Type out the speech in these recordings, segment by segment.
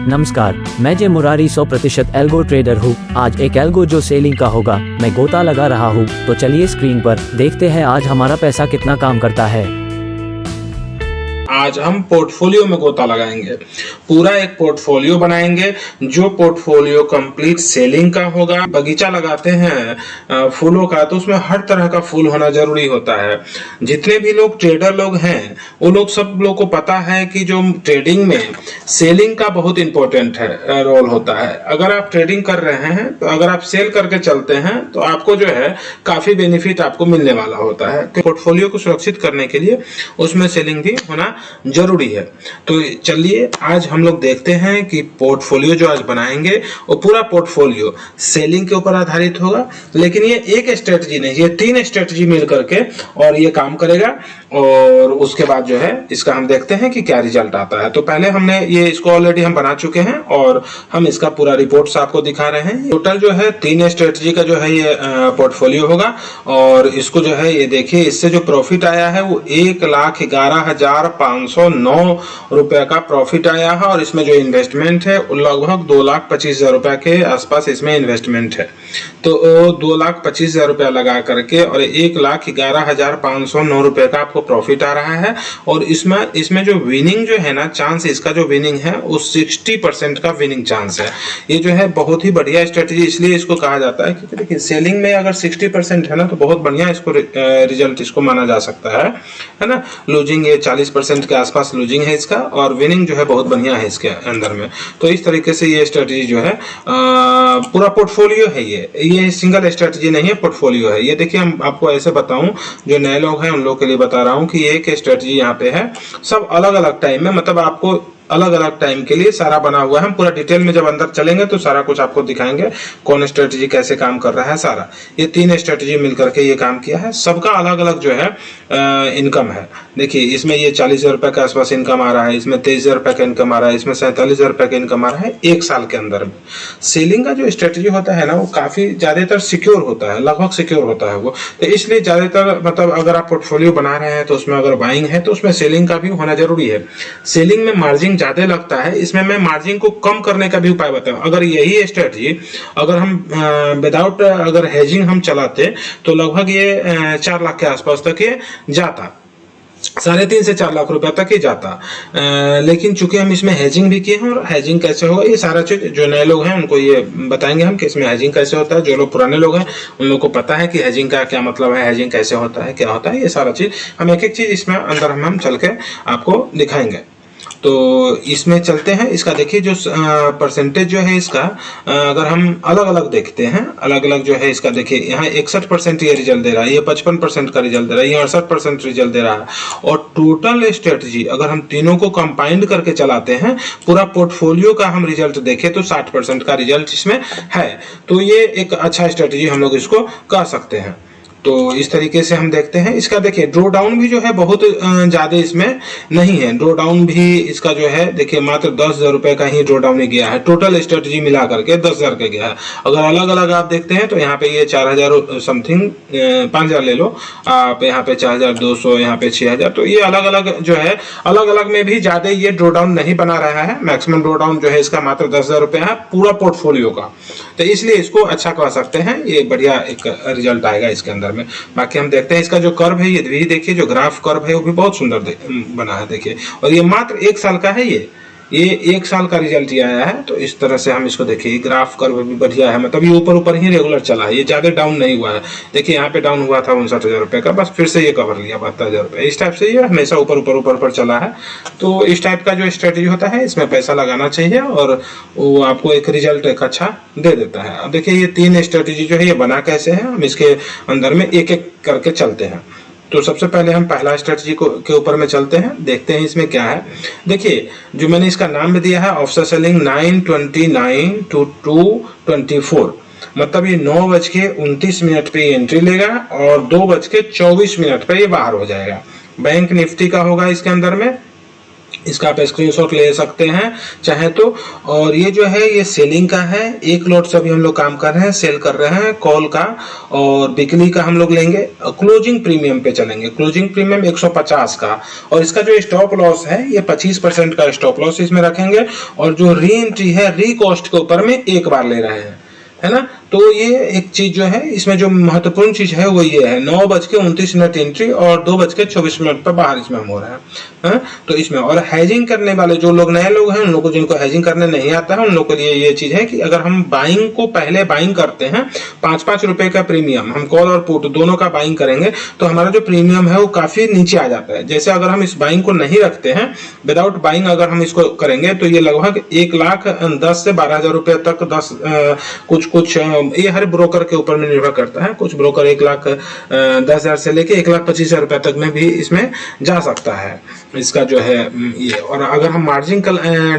नमस्कार, मैं जय मुरारी 100% एल्गो ट्रेडर हूँ। आज एक एल्गो जो सेलिंग का होगा मैं गोता लगा रहा हूँ। तो चलिए स्क्रीन पर देखते हैं आज हमारा पैसा कितना काम करता है। आज हम पोर्टफोलियो में गोता लगाएंगे, पूरा एक पोर्टफोलियो बनाएंगे जो पोर्टफोलियो कंप्लीट सेलिंग का होगा। बगीचा लगाते हैं फूलों का तो उसमें हर तरह का फूल होना जरूरी होता है। जितने भी लोग ट्रेडर लोग हैं वो लोग सब लोग को पता है कि जो ट्रेडिंग में सेलिंग का बहुत इंपॉर्टेंट है रोल होता है। अगर आप ट्रेडिंग कर रहे हैं तो अगर आप सेल करके चलते हैं तो आपको जो है काफी बेनिफिट आपको मिलने वाला होता है। पोर्टफोलियो को सुरक्षित करने के लिए उसमें सेलिंग भी होना जरूरी है। तो चलिए आज हम लोग देखते हैं कि पोर्टफोलियो जो आज बनाएंगे वो पूरा पोर्टफोलियो सेलिंग के ऊपर आधारित होगा। लेकिन ये एक स्ट्रेटजी नहीं, ये 3 स्ट्रेटजी मिल करके और ये काम करेगा। और उसके बाद जो है इसका हम देखते हैं कि क्या रिजल्ट आता है। तो पहले हमने ये इसको ऑलरेडी हम बना चुके हैं और हम इसका पूरा रिपोर्ट्स आपको दिखा रहे हैं। टोटल जो है 3 स्ट्रेटजी का जो है ये पोर्टफोलियो होगा। और इसको जो है ये देखिए, इससे जो प्रॉफिट आया है वो 1,11,509 रुपए का प्रॉफिट आया है। और इसमें जो इन्वेस्टमेंट है लगभग 2,25,000 रुपए के आसपास इसमें इन्वेस्टमेंट है। तो 2,25,000 रुपया लगा करके और 1,11,509 रुपए का आपको प्रॉफिट आ रहा है। और इसमें जो विनिंग जो है ना, चांस इसका जो विनिंग है वो 60% का विनिंग चांस है। ये जो है बहुत ही बढ़िया स्ट्रेटजी इसलिए इसको कहा जाता है क्योंकि देखिए सेलिंग में अगर 60% है ना तो बहुत बढ़िया इसको रिजल्ट इसको माना जा सकता है ना। लूजिंग ये 40% के आसपास लूजिंग है इसका और विनिंग जो है बहुत बढ़िया है इसके अंदर में। तो इस तरीके से ये स्ट्रेटजी जो है पूरा पोर्टफोलियो है। ये सिंगल स्ट्रेटजी नहीं है, पोर्टफोलियो है। ये देखिए हम आपको ऐसे बताऊं, जो नए लोग हैं उन लोगों के लिए बता रहा हूं कि ये एक स्ट्रेटजी यहाँ पे है। सब अलग अलग टाइम में, मतलब आपको अलग अलग टाइम के लिए सारा बना हुआ है। हम पूरा डिटेल में जब अंदर चलेंगे तो सारा कुछ आपको दिखाएंगे कौन स्ट्रेटजी कैसे काम कर रहा है सारा। ये 3 स्ट्रेटजी मिलकर के ये काम किया है। सबका अलग अलग जो है इनकम है। देखिए इसमें ये 40,000 रुपए के आसपास इनकम आ रहा है, इसमें 23,000 रुपए का इनकम आ रहा है, इसमें 47,000 रुपए का इनकम आ रहा है 1 साल के अंदर में। सेलिंग का जो स्ट्रेटजी होता है ना वो काफी ज्यादातर सिक्योर होता है, लगभग सिक्योर होता है वो। तो इसलिए ज्यादातर मतलब अगर आप पोर्टफोलियो बना रहे हैं तो उसमें अगर बाइंग है तो उसमें सेलिंग का भी होना जरूरी है। सेलिंग में मार्जिन ज्यादा लगता है, इसमें मैं मार्जिन को कम करने का भी उपाय बताऊं। अगर यही स्ट्रेटजी अगर हम विदाउट अगर हेजिंग हम चलाते तो लगभग ये 4 लाख के आसपास तक ये जाता, 3.5 से 4 लाख रुपए तक ही जाता। लेकिन चूंकि हम इसमें हेजिंग भी किए हैं और हेजिंग कैसे होगा ये सारा चीज जो नए लोग हैं उनको ये बताएंगे हम कि इसमें हेजिंग कैसे होता है। जो लोग पुराने लोग हैं उन लोग को पता है कि हेजिंग का क्या मतलब है, हेजिंग कैसे होता है, क्या होता है, ये सारा चीज हम एक एक चीज इसमें अंदर हम चल के आपको दिखाएंगे। तो इसमें चलते हैं। इसका देखिए जो परसेंटेज जो है इसका अगर हम अलग अलग देखते हैं, अलग अलग जो है इसका देखिए यहाँ 61% ये रिजल्ट दे रहा है, ये 55% का रिजल्ट दे रहा है, ये 68% रिजल्ट दे रहा है। और टोटल स्ट्रेटजी अगर हम तीनों को कंबाइंड करके चलाते हैं, पूरा पोर्टफोलियो का हम रिजल्ट देखें तो 60% का रिजल्ट इसमें है। तो ये एक अच्छा स्ट्रेटजी हम लोग इसको कह सकते हैं। तो इस तरीके से हम देखते हैं। इसका देखिए ड्रॉ डाउन भी जो है बहुत ज्यादा इसमें नहीं है। ड्रॉ डाउन भी इसका जो है देखिए मात्र 10,000 रुपए का ही ड्रॉ डाउन गया है। टोटल स्ट्रेटजी मिला करके 10,000 का गया है। अगर अलग अलग आप देखते हैं तो यहाँ पे ये 4,000 समथिंग 5,000 ले लो आप, यहाँ पे 4,200, यहाँ पे 6,000। तो ये अलग अलग जो है, अलग अलग में भी ज्यादा ये ड्रॉ डाउन नहीं बना रहा है। मैक्सिमम ड्रॉ डाउन जो है इसका मात्र 10,000 रुपए है पूरा पोर्टफोलियो का। तो इसलिए इसको अच्छा कह सकते हैं, ये बढ़िया एक रिजल्ट आएगा इसके अंदर में। बाकी हम देखते हैं इसका जो कर्व है, ये भी देखिए जो ग्राफ कर्व है वो भी बहुत सुंदर बना है देखिए। और ये मात्र 1 साल का है, ये 1 साल का रिजल्ट ये आया है। तो इस तरह से हम इसको देखिए, ग्राफ कर्व भी बढ़िया है, मतलब ये ऊपर ऊपर ही रेगुलर चला है, ये ज्यादा डाउन नहीं हुआ है। देखिए यहाँ पे डाउन हुआ था 59,000 रुपए का, बस फिर से ये कवर लिया 72,000 रुपए। इस टाइप से ये हमेशा ऊपर ऊपर ऊपर पर चला है। तो इस टाइप का जो स्ट्रेटजी होता है इसमें पैसा लगाना चाहिए और वो आपको एक रिजल्ट एक अच्छा दे देता है। अब देखिए ये 3 स्ट्रेटजी जो है ये बना कैसे है, हम इसके अंदर में एक एक करके चलते हैं। तो सबसे पहले हम पहला स्ट्रेटजी के ऊपर में चलते हैं, देखते हैं इसमें क्या है। देखिए जो मैंने इसका नाम में दिया है ऑफसेट सेलिंग 9:29 to 2:24, मतलब ये 9:29 पे एंट्री लेगा और 2:24 पे ये बाहर हो जाएगा। बैंक निफ्टी का होगा इसके अंदर में इसका आप स्क्रीनशॉट ले सकते हैं चाहे तो। और ये जो है ये सेलिंग का है, एक लॉट से अभी हम लोग काम कर रहे हैं, सेल कर रहे हैं कॉल का और वीकली का हम लोग लेंगे। क्लोजिंग प्रीमियम पे चलेंगे, क्लोजिंग प्रीमियम 150 का, और इसका जो स्टॉप लॉस है ये 25% का स्टॉप लॉस इसमें रखेंगे। और जो री एंट्री है री कॉस्ट के ऊपर में एक बार ले रहे हैं, है ना। तो ये एक चीज जो है इसमें जो महत्वपूर्ण चीज है वो ये है, 9:29 एंट्री और 2:24 पर बाहर इसमें हम हो रहे हैं, है? तो इसमें और हैजिंग करने वाले जो लोग नए लोग हैं, उन लोगों को जिनको हैजिंग करने नहीं आता है, उन लोगों के लिए ये चीज है कि अगर हम बाइंग को पहले बाइंग करते हैं 5-5 रुपए का प्रीमियम, हम कॉल और पुट दोनों का बाइंग करेंगे तो हमारा जो प्रीमियम है वो काफी नीचे आ जाता है। जैसे अगर हम इस बाइंग को नहीं रखते हैं, विदाउट बाइंग अगर हम इसको करेंगे तो ये लगभग 1,10,000 से 12,000 रुपए तक कुछ ये हर ब्रोकर के ऊपर में निर्भर करता है। कुछ ब्रोकर 1,10,000 से लेके 1,25,000 रुपए तक में भी इसमें जा सकता है इसका जो है ये। और अगर हम मार्जिन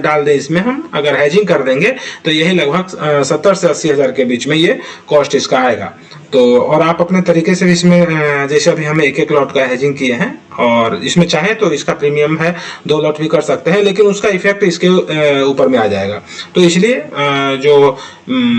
डाल दें इसमें, हम अगर हेजिंग कर देंगे तो यही लगभग 70 से 80 हजार के बीच में ये कॉस्ट इसका आएगा। तो और आप अपने तरीके से इसमें जैसे अभी हमें एक लॉट का हेजिंग किए हैं और इसमें चाहे तो इसका प्रीमियम है 2 लॉट भी कर सकते हैं, लेकिन उसका इफेक्ट इसके ऊपर में आ जाएगा। तो इसलिए जो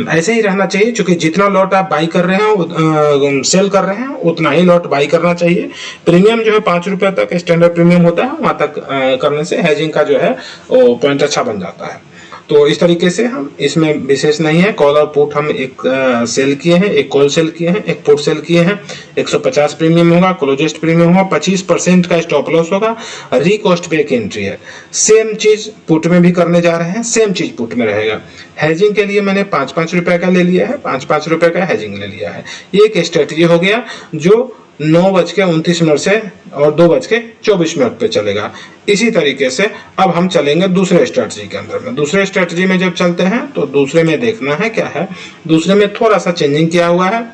ऐसे ही रहना चाहिए, क्योंकि जितना लॉट आप बाई कर रहे हैं सेल कर रहे हैं उतना ही लॉट बाई करना चाहिए। प्रीमियम जो है 5 रुपए तक स्टैंडर्ड प्रीमियम होता है, वहां तक करने से हेजिंग का जो है वो पॉइंट अच्छा बन जाता है। तो इस तरीके से हम इसमें विशेष नहीं है। कॉल और पुट हम एक सेल किए हैं, एक कॉल सेल किए हैं, एक पुट सेल किए हैं। 150 प्रीमियम होगा, क्लोजेस्ट प्रीमियम होगा, 25% का स्टॉप लॉस होगा, री कॉस्ट पे एक एंट्री है। सेम चीज पुट में भी करने जा रहे हैं, सेम चीज पुट में रहेगा। हेजिंग के लिए मैंने 5-5 रुपए का ले लिया है, 5-5 रुपए का हेजिंग ले लिया है। ये एक स्ट्रेटजी हो गया जो 9:29 से और 2:24 पे चलेगा। इसी तरीके से अब हम चलेंगे दूसरे स्ट्रेटजी के अंदर में। दूसरे स्ट्रेटजी में जब चलते हैं तो दूसरे में देखना है क्या है। दूसरे में थोड़ा सा चेंजिंग किया हुआ है।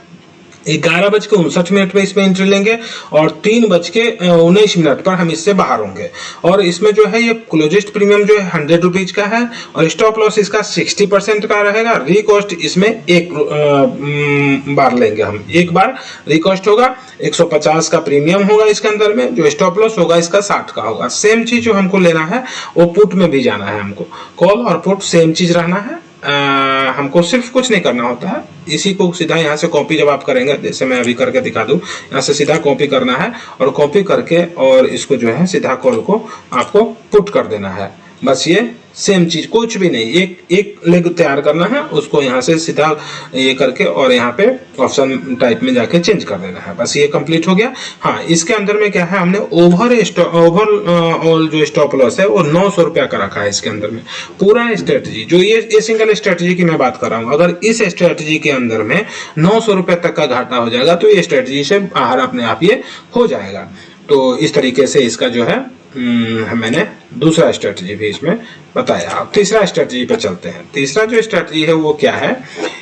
11:59 पे इसमें एंट्री लेंगे और 3:19 पर हम इससे बाहर होंगे। और इसमें जो है ये क्लोजेस्ट प्रीमियम जो है 100 रुपीज का है और स्टॉप लॉस इसका 60% का रहेगा। रिकॉस्ट इसमें एक बार लेंगे हम, एक बार रिकॉस्ट होगा। 150 का प्रीमियम होगा इसके अंदर में, जो स्टॉप लॉस होगा इसका 60 का होगा। सेम चीज जो हमको लेना है वो पुट में भी जाना है हमको। कॉल और पुट सेम चीज रहना है। हमको सिर्फ कुछ नहीं करना होता है, इसी को सीधा यहाँ से कॉपी जब आप करेंगे, जैसे मैं अभी करके दिखा दूं, यहाँ से सीधा कॉपी करना है और कॉपी करके और इसको जो है सीधा कॉल को आपको पुट कर देना है। बस ये सेम चीज, कुछ भी नहीं, एक लेग तैयार करना है, उसको यहाँ से सीधा ये करके और यहाँ पे ऑप्शन टाइप में जाके चेंज कर देना है। बस ये कंप्लीट हो गया। हाँ, इसके अंदर में क्या है, हमने ओवर ऑल जो स्टॉप लॉस है वो 900 रुपया का रखा है इसके अंदर में। पूरा स्ट्रेटजी जो ये सिंगल स्ट्रेटजी की मैं बात कर रहा हूँ, अगर इस स्ट्रेटजी के अंदर में 900 रुपये तक का घाटा हो जाएगा तो ये स्ट्रेटजी से बाहर अपने आप ये हो जाएगा। तो इस तरीके से इसका जो है मैंने दूसरा स्ट्रेटजी भी इसमें बताया। अब तीसरा स्ट्रेटजी पे चलते हैं। तीसरा जो स्ट्रेटजी है वो क्या है,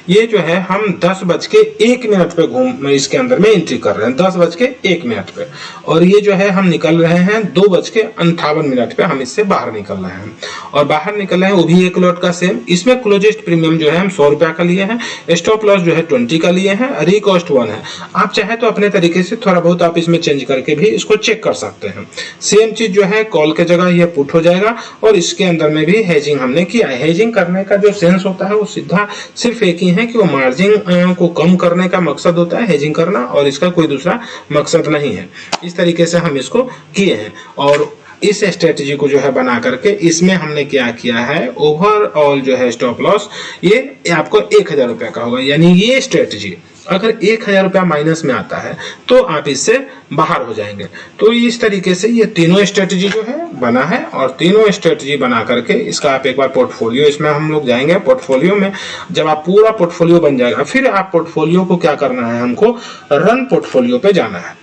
ये जो है हम 10:01 पे घूम इसके अंदर में एंट्री कर रहे हैं, 10:01 पे। और ये जो है हम निकल रहे हैं 2:58 पे, हम इससे बाहर निकल रहे हैं। और बाहर निकल रहे हैं वो भी एक लॉट का सेम। इसमें क्लोजेस्ट प्रीमियम जो है हम 100 रुपया का लिए हैं, स्टॉप लॉस जो है 20 का लिए हैं, रिकॉस्ट 1 है। आप चाहे तो अपने तरीके से थोड़ा बहुत आप इसमें चेंज करके भी इसको चेक कर सकते हैं। सेम चीज जो है कॉल के जगह ये पुट हो जाएगा और इसके अंदर में भी हेजिंग हमने किया है। हेजिंग करने का जो सेंस होता है वो सीधा सिर्फ एक ही है कि वो मार्जिन को कम करने का मकसद होता है हेजिंग करना, और इसका कोई दूसरा मकसद नहीं है। इस तरीके से हम इसको किए हैं। और इस स्ट्रेटजी को जो है बना करके इसमें हमने क्या किया है, ओवरऑल जो है स्टॉप लॉस ये आपको 1,000 रुपया का होगा। यानी ये स्ट्रेटजी अगर 1,000 रुपया माइनस में आता है तो आप इससे बाहर हो जाएंगे। तो इस तरीके से ये तीनों स्ट्रेटजी जो है बना है। और तीनों स्ट्रेटजी बना करके इसका आप एक बार पोर्टफोलियो, इसमें हम लोग जाएंगे पोर्टफोलियो में। जब आप पूरा पोर्टफोलियो बन जाएगा, फिर आप पोर्टफोलियो को क्या करना है, हमको रन पोर्टफोलियो पे जाना है।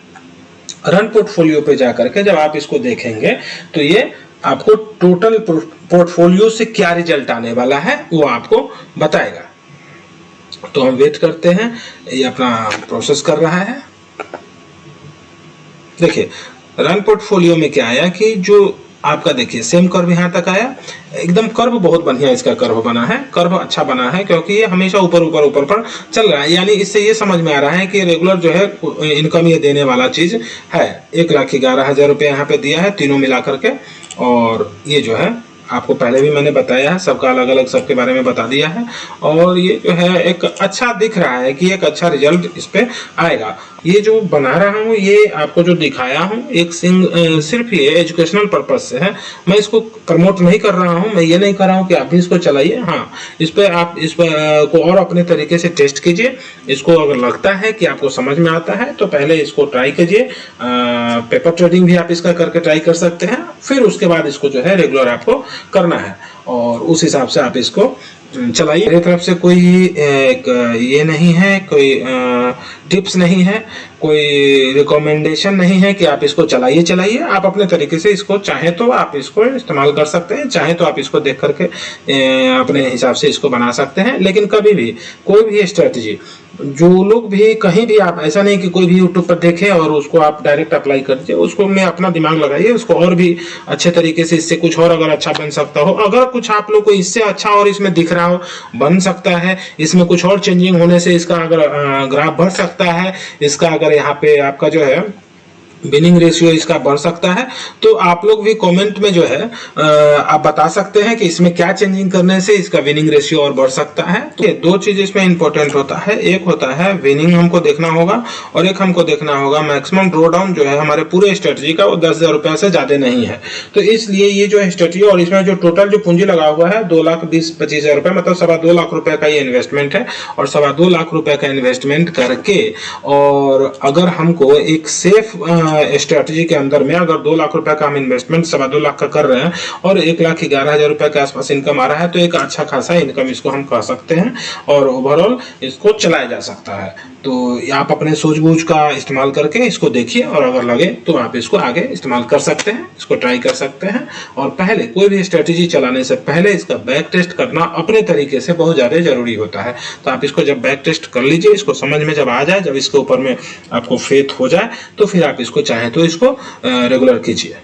रन पोर्टफोलियो पे जाकर के जब आप इसको देखेंगे तो ये आपको टोटल पोर्टफोलियो से क्या रिजल्ट आने वाला है वो आपको बताएगा। तो हम वेट करते हैं, ये अपना प्रोसेस कर रहा है। देखिए रन पोर्टफोलियो में क्या आया कि जो आपका देखिए सेम कर्व यहाँ तक आया, एकदम कर्व बहुत बढ़िया इसका कर्व बना है, कर्व अच्छा बना है क्योंकि ये हमेशा ऊपर ऊपर ऊपर पर चल रहा है। यानी इससे ये समझ में आ रहा है कि रेगुलर जो है इनकम ये देने वाला चीज है। 1,11,000 रुपया यहाँ पे दिया है तीनों मिला करके। और ये जो है आपको पहले भी मैंने बताया है, सबका अलग अलग सबके बारे में बता दिया है। और ये जो है एक अच्छा दिख रहा है कि एक अच्छा रिजल्ट इस पे आएगा। ये जो बना रहा हूँ, ये आपको जो दिखाया हूँ एक सिर्फ ये एजुकेशनल पर्पज से है। मैं इसको प्रमोट नहीं कर रहा हूँ, मैं ये नहीं कर रहा हूँ कि आप भी इसको चलाइए। हाँ, इस पे आप इस को और अपने तरीके से टेस्ट कीजिए। इसको अगर लगता है कि आपको समझ में आता है तो पहले इसको ट्राई कीजिए। पेपर ट्रेडिंग भी आप इसका करके ट्राई कर सकते हैं, फिर उसके बाद इसको जो है रेगुलर आपको करना है और उस हिसाब से आप इसको चलाइए। मेरी तरफ से कोई ये नहीं है, कोई टिप्स नहीं है, कोई रिकमेंडेशन नहीं है कि आप इसको चलाइए। आप अपने तरीके से इसको चाहे तो आप इसको इस्तेमाल कर सकते हैं, चाहे तो आप इसको देख करके अपने हिसाब से इसको बना सकते हैं। लेकिन कभी भी कोई भी स्ट्रेटजी, जो लोग भी कहीं भी, आप ऐसा नहीं कि कोई भी यूट्यूब पर देखें और उसको आप डायरेक्ट अप्लाई कर दीजिए। उसको में अपना दिमाग लगाइए, उसको और भी अच्छे तरीके से, इससे कुछ और अगर अच्छा बन सकता हो, अगर कुछ आप लोग को इससे अच्छा और इसमें दिख रहा हो, बन सकता है, इसमें कुछ और चेंजिंग होने से इसका अगर ग्राफ बढ़ सकता है, इसका अगर यहाँ पे आपका जो है विनिंग रेशियो इसका बढ़ सकता है, तो आप लोग भी कमेंट में जो है आप बता सकते हैं कि इसमें क्या चेंजिंग करने से इसका विनिंग रेशियो और बढ़ सकता है। तो ये दो चीज इसमें इंपॉर्टेंट होता है, एक होता है विनिंग हमको देखना होगा और एक हमको देखना होगा मैक्सिमम ड्रॉ डाउन जो है हमारे पूरे स्ट्रेटजी का, वो 10,000 रुपया से ज्यादा नहीं है। तो इसलिए ये जो है स्ट्रेटजी, और इसमें जो टोटल जो पूंजी लगा हुआ है 2,20,25,000 रुपया, मतलब 2.25 लाख रुपए का ये इन्वेस्टमेंट है। और 2.25 लाख रुपए का इन्वेस्टमेंट करके, और अगर हमको एक सेफ स्ट्रेटजी के अंदर में अगर 2 लाख रुपए का हम इन्वेस्टमेंट 2.25 लाख का कर रहे हैं और 1,11,000 रुपए के आसपास इनकम आ रहा है, तो एक अच्छा खासा इनकम इसको हम कह सकते हैं और ओवरऑल इसको चलाया जा सकता है। तो आप अपने सूझबूझ का इस्तेमाल करके इसको देखिए और अगर लगे तो आप इसको आगे इस्तेमाल कर सकते हैं, इसको ट्राई कर सकते हैं। और पहले कोई भी स्ट्रेटजी चलाने से पहले इसका बैक टेस्ट करना अपने तरीके से बहुत ज्यादा जरूरी होता है। तो आप इसको जब बैक टेस्ट कर लीजिए, इसको समझ में जब आ जाए, जब इसके ऊपर में आपको फेथ हो जाए, तो फिर आप इसको चाहे तो इसको रेगुलर कीजिए।